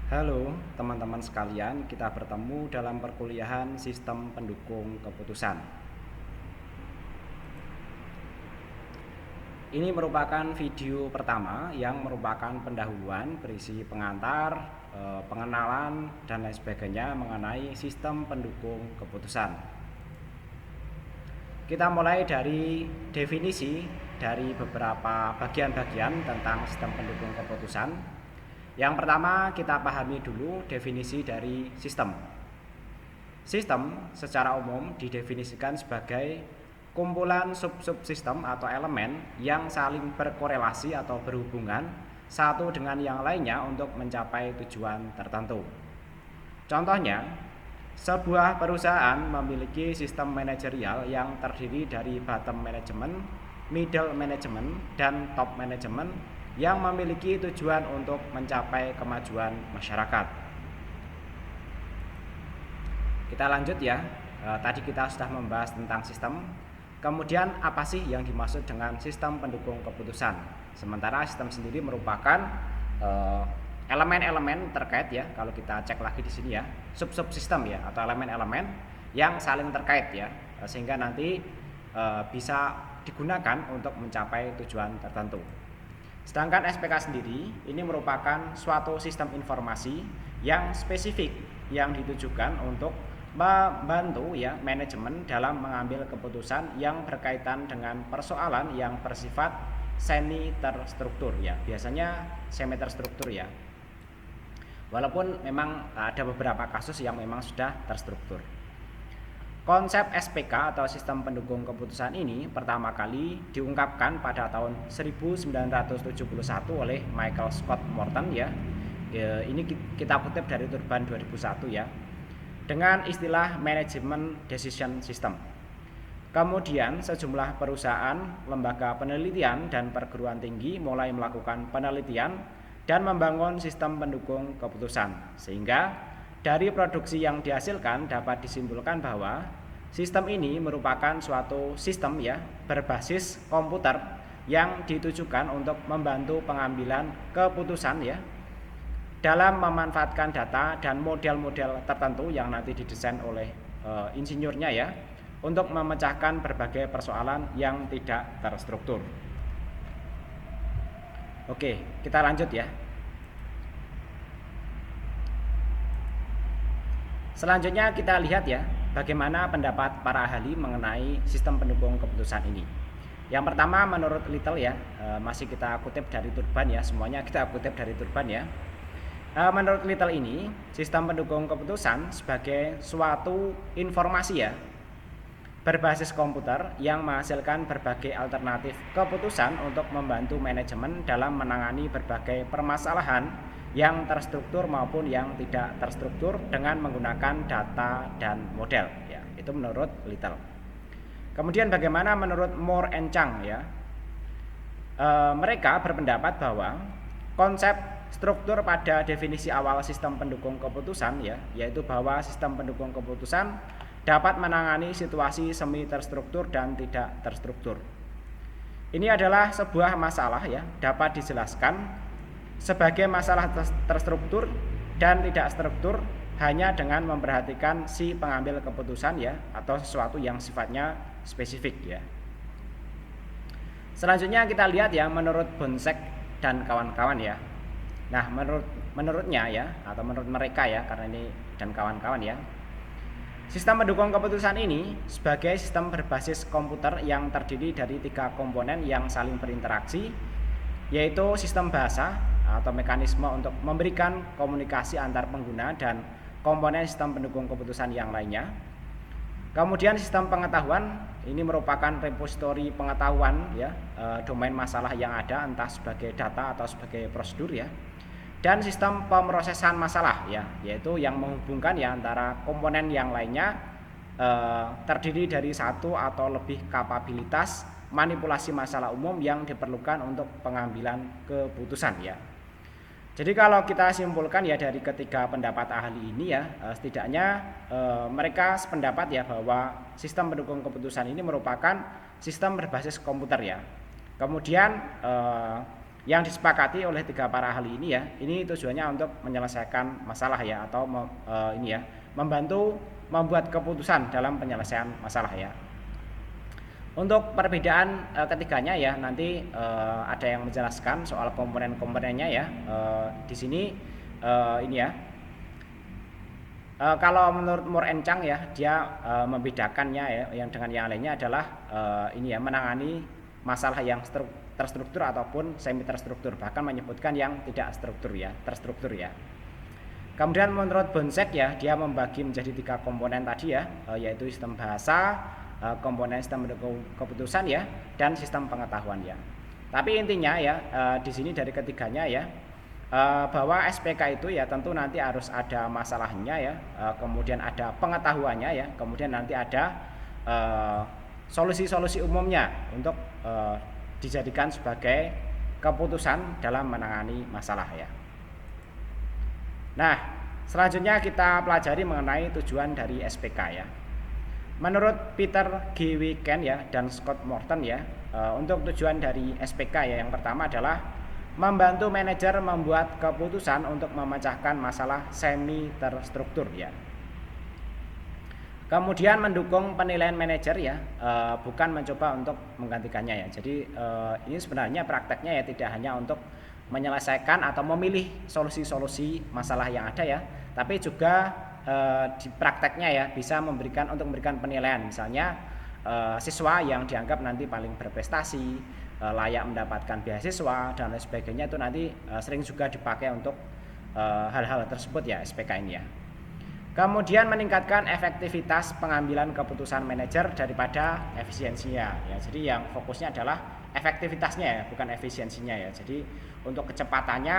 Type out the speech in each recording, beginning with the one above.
Halo teman-teman sekalian, kita bertemu dalam perkuliahan Sistem Pendukung Keputusan. Ini merupakan video pertama yang merupakan pendahuluan berisi pengantar, pengenalan, dan lain sebagainya mengenai sistem pendukung keputusan. Kita mulai dari definisi dari beberapa bagian-bagian tentang sistem pendukung keputusan. Yang pertama, kita pahami dulu definisi dari sistem. Sistem secara umum didefinisikan sebagai kumpulan sub-subsistem atau elemen yang saling berkorelasi atau berhubungan satu dengan yang lainnya untuk mencapai tujuan tertentu. Contohnya, sebuah perusahaan memiliki sistem manajerial yang terdiri dari bottom management, middle management, dan top management yang memiliki tujuan untuk mencapai kemajuan masyarakat. Kita lanjut ya. Tadi kita sudah membahas tentang sistem. Kemudian apa sih yang dimaksud dengan sistem pendukung keputusan? Sementara sistem sendiri merupakan elemen-elemen terkait ya. Kalau kita cek lagi di sini ya, sub-subsistem ya, atau elemen-elemen yang saling terkait ya, sehingga nanti bisa digunakan untuk mencapai tujuan tertentu. Sedangkan SPK sendiri ini merupakan suatu sistem informasi yang spesifik yang ditujukan untuk membantu ya manajemen dalam mengambil keputusan yang berkaitan dengan persoalan yang bersifat semi terstruktur ya. Biasanya semi terstruktur ya. Walaupun memang ada beberapa kasus yang memang sudah terstruktur. Konsep SPK atau sistem pendukung keputusan ini pertama kali diungkapkan pada tahun 1971 oleh Michael Scott Morton ya. Ini kita kutip dari Turban 2001 ya. Dengan istilah Management Decision System. Kemudian sejumlah perusahaan, lembaga penelitian dan perguruan tinggi mulai melakukan penelitian dan membangun sistem pendukung keputusan. Sehingga dari produksi yang dihasilkan dapat disimpulkan bahwa sistem ini merupakan suatu sistem ya berbasis komputer yang ditujukan untuk membantu pengambilan keputusan ya dalam memanfaatkan data dan model-model tertentu yang nanti didesain oleh insinyurnya ya untuk memecahkan berbagai persoalan yang tidak terstruktur. Oke, kita lanjut ya. Selanjutnya kita lihat ya bagaimana pendapat para ahli mengenai sistem pendukung keputusan ini. Yang pertama menurut Little ya, masih kita kutip dari Turban ya, semuanya kita kutip dari Turban ya. Menurut Little ini, sistem pendukung keputusan sebagai suatu informasi ya berbasis komputer yang menghasilkan berbagai alternatif keputusan untuk membantu manajemen dalam menangani berbagai permasalahan yang terstruktur maupun yang tidak terstruktur dengan menggunakan data dan model ya. Itu menurut Little. Kemudian bagaimana menurut Moore and Chang ya? Mereka berpendapat bahwa konsep struktur pada definisi awal sistem pendukung keputusan ya, yaitu bahwa sistem pendukung keputusan dapat menangani situasi semi terstruktur dan tidak terstruktur. Ini adalah sebuah masalah ya, dapat dijelaskan sebagai masalah terstruktur dan tidak struktur hanya dengan memperhatikan si pengambil keputusan ya, atau sesuatu yang sifatnya spesifik ya. Selanjutnya kita lihat ya menurut Bonsek dan kawan-kawan ya. Nah, menurutnya ya, atau menurut mereka ya, karena ini dan kawan-kawan ya, sistem pendukung keputusan ini sebagai sistem berbasis komputer yang terdiri dari 3 komponen yang saling berinteraksi, yaitu sistem bahasa atau mekanisme untuk memberikan komunikasi antar pengguna dan komponen sistem pendukung keputusan yang lainnya. Kemudian sistem pengetahuan ini merupakan repositori pengetahuan ya, domain masalah yang ada entah sebagai data atau sebagai prosedur ya. Dan sistem pemrosesan masalah ya, yaitu yang menghubungkan ya antara komponen yang lainnya terdiri dari satu atau lebih kapabilitas manipulasi masalah umum yang diperlukan untuk pengambilan keputusan ya. Jadi kalau kita simpulkan ya dari ketiga pendapat ahli ini ya, setidaknya mereka sependapat ya bahwa sistem pendukung keputusan ini merupakan sistem berbasis komputer ya. Kemudian yang disepakati oleh 3 para ahli ini ya. Ini tujuannya untuk menyelesaikan masalah ya, atau ini ya, membantu membuat keputusan dalam penyelesaian masalah ya. Untuk perbedaan ketiganya ya, nanti ada yang menjelaskan soal komponen-komponennya ya. Di sini ini ya. Kalau menurut Moore and Chang ya, dia membedakannya ya, yang dengan yang lainnya adalah ini ya, menangani masalah yang terstruktur ataupun semi terstruktur, bahkan menyebutkan yang tidak terstruktur ya. Kemudian menurut Bonsek ya, dia membagi menjadi 3 komponen tadi ya, yaitu sistem bahasa, komponen sistem mendukung keputusan ya, dan sistem pengetahuan ya. Tapi intinya ya, di sini dari ketiganya ya, bahwa SPK itu ya tentu nanti harus ada masalahnya ya, kemudian ada pengetahuannya ya, kemudian nanti ada solusi-solusi umumnya untuk dijadikan sebagai keputusan dalam menangani masalah ya. Nah, selanjutnya kita pelajari mengenai tujuan dari SPK ya. Menurut Peter G. Wiken ya dan Scott Morton ya, untuk tujuan dari SPK ya, yang pertama adalah membantu manajer membuat keputusan untuk memecahkan masalah semi terstruktur ya. Kemudian mendukung penilaian manajer ya, bukan mencoba untuk menggantikannya ya. Jadi ini sebenarnya prakteknya ya tidak hanya untuk menyelesaikan atau memilih solusi-solusi masalah yang ada ya, tapi juga di prakteknya ya bisa memberikan penilaian, misalnya siswa yang dianggap nanti paling berprestasi, layak mendapatkan beasiswa dan lain sebagainya, itu nanti sering juga dipakai untuk hal-hal tersebut ya, SPK ini ya. Kemudian meningkatkan efektivitas pengambilan keputusan manajer daripada efisiensinya ya. Jadi yang fokusnya adalah efektivitasnya ya, bukan efisiensinya ya. Jadi untuk kecepatannya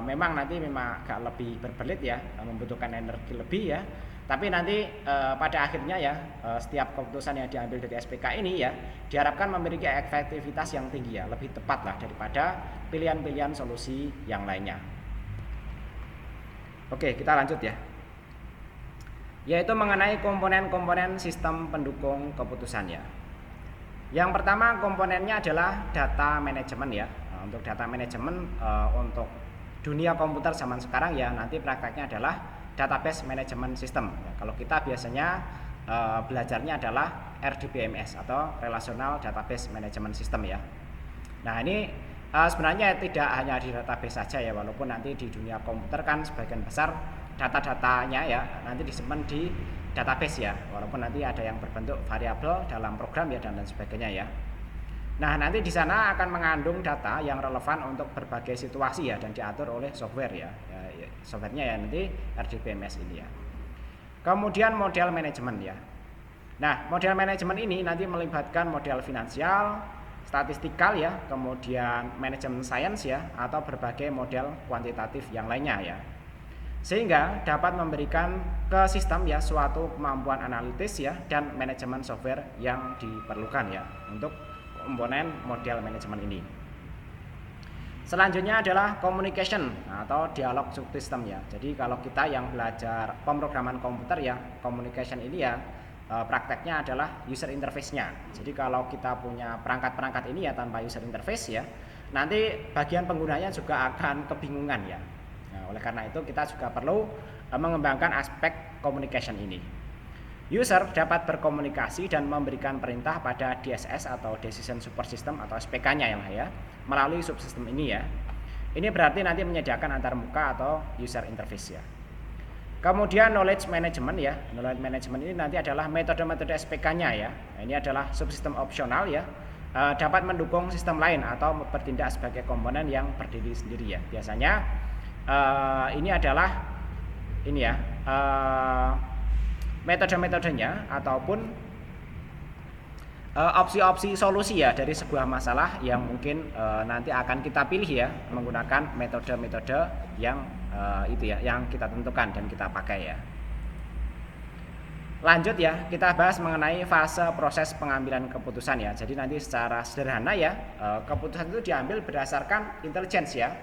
memang agak lebih berbelit ya, membutuhkan energi lebih ya. Tapi nanti pada akhirnya ya, setiap keputusan yang diambil dari SPK ini ya diharapkan memiliki efektivitas yang tinggi ya, lebih tepat lah daripada pilihan-pilihan solusi yang lainnya. Oke, kita lanjut ya. Yaitu mengenai komponen-komponen sistem pendukung keputusan ya. Yang pertama komponennya adalah data manajemen ya. Nah, untuk data manajemen untuk dunia komputer zaman sekarang ya, nanti prakteknya adalah database management system ya. Kalau kita biasanya belajarnya adalah RDBMS atau Relational Database Management System ya. Nah ini sebenarnya tidak hanya di database saja ya, walaupun nanti di dunia komputer kan sebagian besar data-datanya ya nanti disimpan di database ya, walaupun nanti ada yang berbentuk variabel dalam program ya dan lain sebagainya ya. Nah nanti di sana akan mengandung data yang relevan untuk berbagai situasi ya, dan diatur oleh software ya, softwarenya ya nanti RDBMS ini ya. Kemudian model manajemen ya. Nah model manajemen ini nanti melibatkan model finansial, statistikal ya, kemudian manajemen sains ya, atau berbagai model kuantitatif yang lainnya ya, sehingga dapat memberikan ke sistem ya suatu kemampuan analitis ya dan manajemen software yang diperlukan ya untuk komponen model manajemen ini. Selanjutnya adalah communication atau dialog subsystem ya. Jadi kalau kita yang belajar pemrograman komputer ya, communication ini ya prakteknya adalah user interface-nya. Jadi kalau kita punya perangkat-perangkat ini ya tanpa user interface ya, nanti bagian penggunanya juga akan kebingungan ya. Nah, oleh karena itu kita juga perlu mengembangkan aspek communication ini. User dapat berkomunikasi dan memberikan perintah pada DSS atau Decision Support System atau SPK-nya ya, melalui subsistem ini ya. Ini berarti nanti menyediakan antarmuka atau user interface ya. Kemudian knowledge management ya. Knowledge management ini nanti adalah metode-metode SPK-nya ya. Nah, ini adalah subsistem opsional ya. Dapat mendukung sistem lain atau bertindak sebagai komponen yang berdiri sendiri ya. Biasanya ini adalah ini ya, metode-metodenya ataupun opsi-opsi solusi ya dari sebuah masalah yang mungkin nanti akan kita pilih ya menggunakan metode-metode yang itu ya yang kita tentukan dan kita pakai ya. Lanjut ya, kita bahas mengenai fase proses pengambilan keputusan ya. Jadi nanti secara sederhana ya, keputusan itu diambil berdasarkan intelligence ya.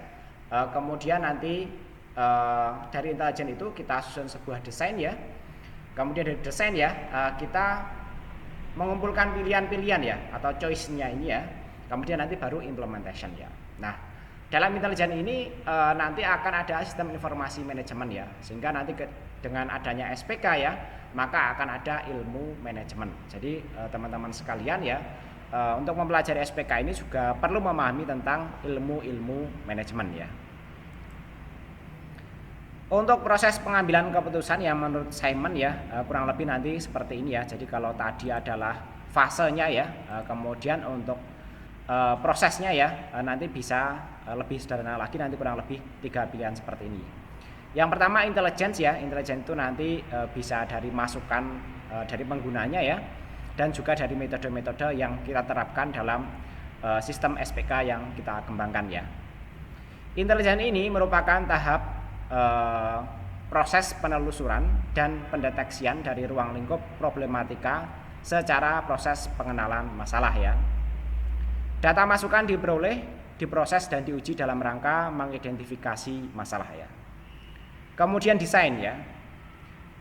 Kemudian nanti dari intelligence itu kita susun sebuah desain ya. Kemudian dari desain ya kita mengumpulkan pilihan-pilihan ya atau choice-nya ini ya. Kemudian nanti baru implementation ya. Nah dalam intelijen ini nanti akan ada sistem informasi manajemen ya, sehingga nanti dengan adanya SPK ya, maka akan ada ilmu manajemen. Jadi teman-teman sekalian ya, untuk mempelajari SPK ini juga perlu memahami tentang ilmu-ilmu manajemen ya. Untuk proses pengambilan keputusan yang menurut Simon ya, kurang lebih nanti seperti ini ya. Jadi kalau tadi adalah fasenya ya, kemudian untuk prosesnya ya, nanti bisa lebih sederhana lagi, nanti kurang lebih 3 pilihan seperti ini. Yang pertama intelligence ya, intelligence itu nanti bisa dari masukan dari penggunanya ya, dan juga dari metode-metode yang kita terapkan dalam sistem SPK yang kita kembangkan ya. Intelligence ini merupakan tahap proses penelusuran dan pendeteksian dari ruang lingkup problematika secara proses pengenalan masalah ya. Data masukan diperoleh, diproses dan diuji dalam rangka mengidentifikasi masalah ya. Kemudian desain ya.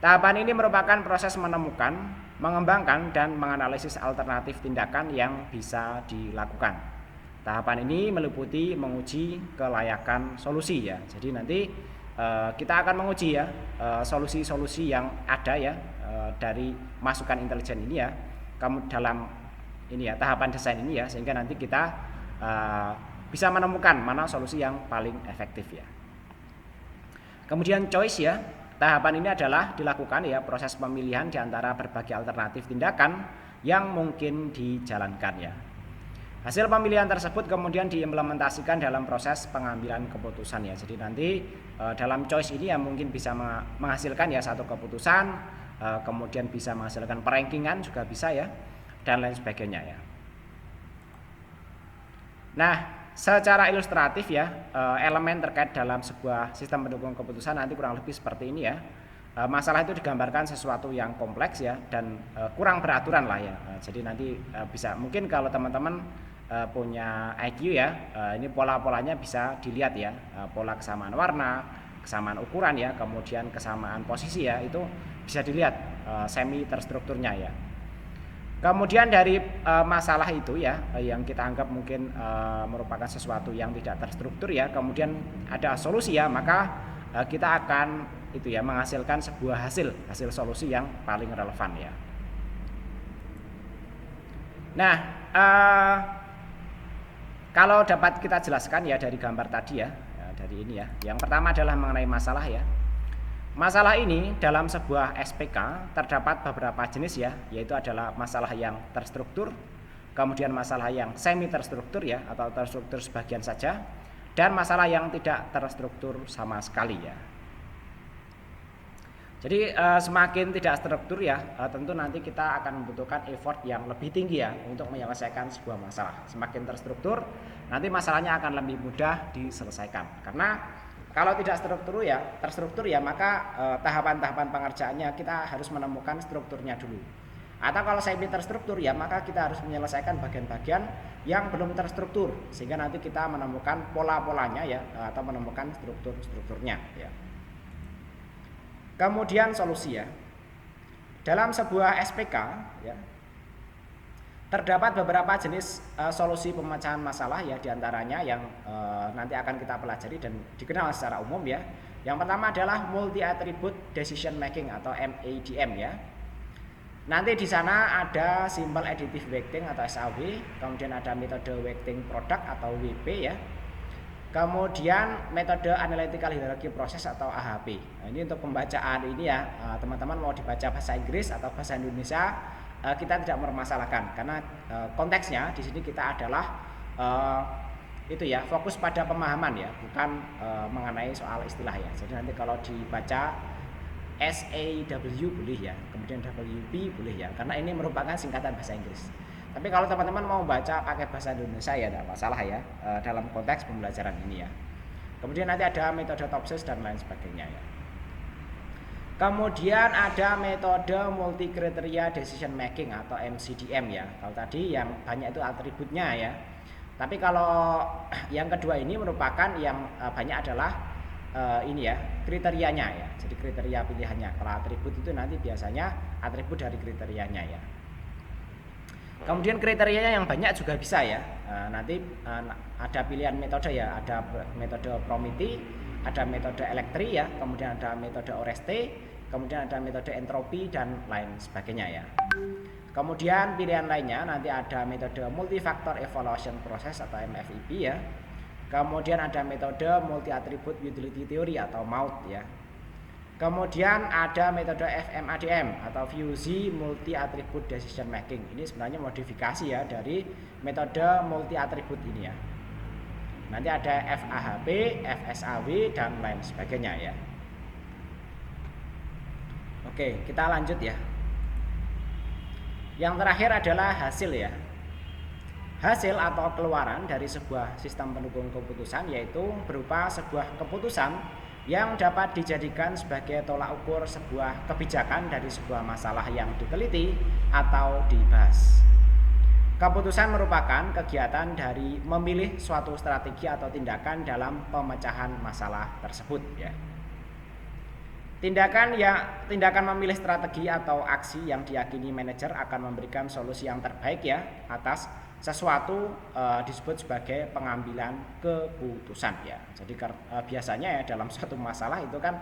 Tahapan ini merupakan proses menemukan, mengembangkan dan menganalisis alternatif tindakan yang bisa dilakukan. Tahapan ini meliputi menguji kelayakan solusi ya. Jadi nanti kita akan menguji ya solusi-solusi yang ada ya dari masukan intelijen ini ya. Kamu dalam ini ya tahapan desain ini ya, sehingga nanti kita bisa menemukan mana solusi yang paling efektif ya. Kemudian choice ya, tahapan ini adalah dilakukan ya proses pemilihan di antara berbagai alternatif tindakan yang mungkin dijalankan ya. Hasil pemilihan tersebut kemudian diimplementasikan dalam proses pengambilan keputusan ya. Jadi nanti dalam choice ini ya mungkin bisa menghasilkan ya satu keputusan, kemudian bisa menghasilkan perankingan juga bisa ya, dan lain sebagainya ya. Nah, secara ilustratif ya, elemen terkait dalam sebuah sistem pendukung keputusan nanti kurang lebih seperti ini ya. Masalah itu digambarkan sesuatu yang kompleks ya, dan kurang beraturan lah ya. Jadi nanti bisa mungkin kalau teman-teman punya IQ ya, ini pola-polanya bisa dilihat ya, pola kesamaan warna, kesamaan ukuran ya, kemudian kesamaan posisi ya, itu bisa dilihat semi terstrukturnya ya. Kemudian dari masalah itu ya, yang kita anggap mungkin merupakan sesuatu yang tidak terstruktur ya, kemudian ada solusi ya, maka kita akan itu ya menghasilkan sebuah hasil solusi yang paling relevan ya. Nah, kalau dapat kita jelaskan ya dari gambar tadi ya, dari ini ya. Yang pertama adalah mengenai masalah ya. Masalah ini dalam sebuah SPK terdapat beberapa jenis ya, yaitu adalah masalah yang terstruktur, kemudian masalah yang semi terstruktur ya, atau terstruktur sebagian saja, dan masalah yang tidak terstruktur sama sekali ya. Jadi semakin tidak struktur ya, tentu nanti kita akan membutuhkan effort yang lebih tinggi ya untuk menyelesaikan sebuah masalah. Semakin terstruktur, nanti masalahnya akan lebih mudah diselesaikan. Karena kalau tidak terstruktur ya, maka tahapan-tahapan pengerjaannya kita harus menemukan strukturnya dulu. Atau kalau semi terstruktur ya, maka kita harus menyelesaikan bagian-bagian yang belum terstruktur, sehingga nanti kita menemukan pola-polanya ya, atau menemukan strukturnya ya. Kemudian solusi ya. Dalam sebuah SPK ya, terdapat beberapa jenis solusi pemecahan masalah ya, diantaranya yang nanti akan kita pelajari dan dikenal secara umum ya. Yang pertama adalah multi attribute decision making atau MADM ya. Nanti di sana ada simple additive weighting atau SAW, kemudian ada metode weighting product atau WP ya. Kemudian metode analytical hierarchy process atau AHP. Nah, ini untuk pembacaan ini ya, teman-teman mau dibaca bahasa Inggris atau bahasa Indonesia, kita tidak mempermasalahkan karena konteksnya di sini kita adalah itu ya, fokus pada pemahaman ya, bukan mengenai soal istilah ya. Jadi nanti kalau dibaca SAW boleh ya, kemudian WP boleh ya, karena ini merupakan singkatan bahasa Inggris. Tapi kalau teman-teman mau baca pakai bahasa Indonesia ya tidak masalah ya, dalam konteks pembelajaran ini ya. Kemudian nanti ada metode Topsis dan lain sebagainya ya. Kemudian ada metode multi criteria decision making atau MCDM ya. Kalau tadi yang banyak itu atributnya ya. Tapi kalau yang kedua ini merupakan yang banyak adalah ini ya, kriterianya ya. Jadi kriteria pilihannya. Kalau atribut itu nanti biasanya atribut dari kriterianya ya. Kemudian kriterianya yang banyak juga bisa ya. Nanti ada pilihan metode ya, ada metode Promiti, ada metode Elektri ya, kemudian ada metode Oreste, kemudian ada metode entropi dan lain sebagainya ya. Kemudian pilihan lainnya nanti ada metode Multifactor Evaluation Process atau MFEP ya. Kemudian ada metode Multi Attribute Utility Theory atau MAUT ya. Kemudian ada metode FMADM atau Fuzzy Multi Attribute Decision Making. Ini sebenarnya modifikasi ya dari metode multi attribute ini ya. Nanti ada FAHP, FSAW dan lain sebagainya ya. Oke, kita lanjut ya. Yang terakhir adalah hasil ya. Hasil atau keluaran dari sebuah sistem pendukung keputusan yaitu berupa sebuah keputusan yang dapat dijadikan sebagai tolak ukur sebuah kebijakan dari sebuah masalah yang diteliti atau dibahas. Keputusan merupakan kegiatan dari memilih suatu strategi atau tindakan dalam pemecahan masalah tersebut ya. Tindakan memilih strategi atau aksi yang diyakini manajer akan memberikan solusi yang terbaik ya atas sesuatu disebut sebagai pengambilan keputusan ya. Jadi biasanya ya dalam suatu masalah itu kan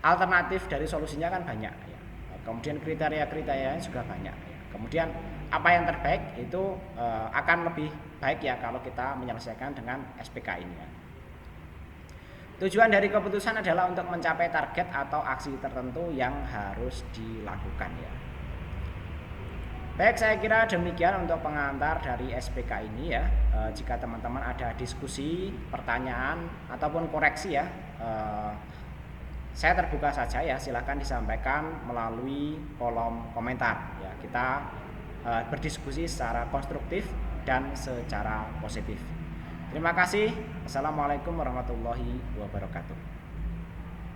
alternatif dari solusinya kan banyak ya. Kemudian kriteria-kriterianya juga banyak ya. Kemudian apa yang terbaik itu akan lebih baik ya kalau kita menyelesaikan dengan SPK ini ya. Tujuan dari keputusan adalah untuk mencapai target atau aksi tertentu yang harus dilakukan ya. Baik, saya kira demikian untuk pengantar dari SPK ini ya. Jika teman-teman ada diskusi, pertanyaan ataupun koreksi ya, saya terbuka saja ya. Silahkan disampaikan melalui kolom komentar ya. Kita berdiskusi secara konstruktif dan secara positif. Terima kasih. Assalamualaikum warahmatullahi wabarakatuh.